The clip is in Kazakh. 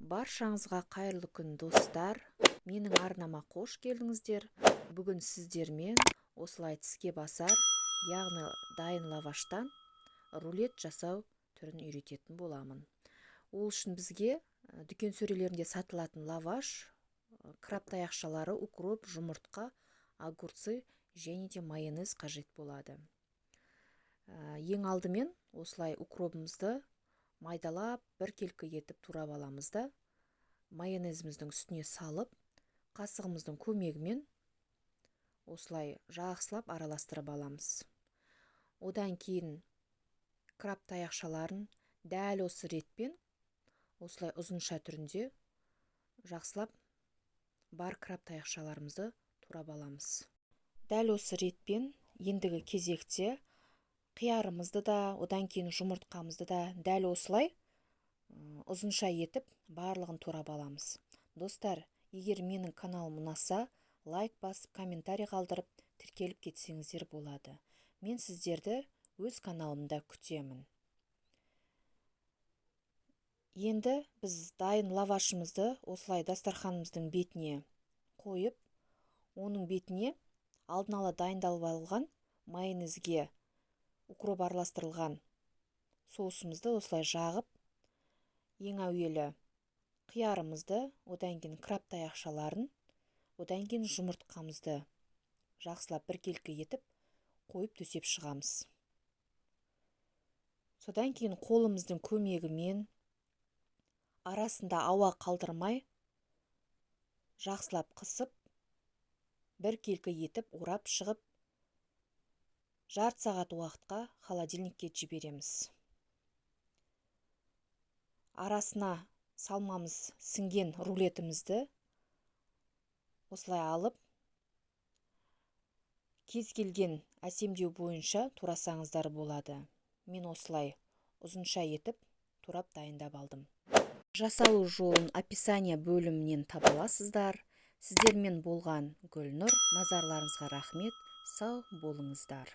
Баршаңызға қайырлы күн достар. Менің арнама қош келдіңіздер. Бүгін сіздермен осылай тіске басар, яғни дайын лаваштан рулет жасау түрін үйрететін боламын. Ол үшін бізге дүкен сөрелерінде сатылатын лаваш, краб таяқшалары, укроп, жұмыртқа, огурцы және де майонез қажет болады. Ең алдымен осылай укробымызды майдалап бір келкі етіп турап аламыз да, майонезіміздің үстіне салып, қасығымыздың көмегімен осылай жақсылап араластырып аламыз. Одан кейін краб таяқшаларын дәл осы ретпен осылай ұзынша түрінде жақсылап бар краб таяқшаларымызды турап аламыз. Дәл осы ретпен ендігі кезекте қиярымызды да, одан кейін жұмыртқамызды да дәл осылай ұзынша етіп барлығын турап аламыз. Достар, егер менің каналым ұнаса, лайк басып, комментарий қалдырып, тіркеліп кетсеңіздер болады. Мен сіздерді өз каналымда күтемін. Енді біз дайын лавашымызды осылай дастарханымыздың бетіне қойып, оның бетіне алдын ала дайындалып алған майонезге укроп араластырылған соусымызды осылай жағып, ең әуелі қиярымызды, одан кейін краб таяқшаларын, одан кейін жұмыртқамызды жақсылап бір келкі етіп қойып төсеп шығамыз. Содан кейін қолымыздың көмегімен арасында ауа қалдырмай жақсылап қысып, бір келкі етіп орап шығып, жарты сағат уақытқа холодильникке жібереміз. Арасына салмамыз сіңген рулетімізді осылай алып, кез келген әсемдеу бойынша турасаңыздар болады. Мен осылай ұзынша етіп турап дайындап алдым. Жасалу жолын описание бөлімінен таба аласыздар. Сіздермен болған Гүлнұр. Назарларыңызға рахмет. Сау болыңыздар.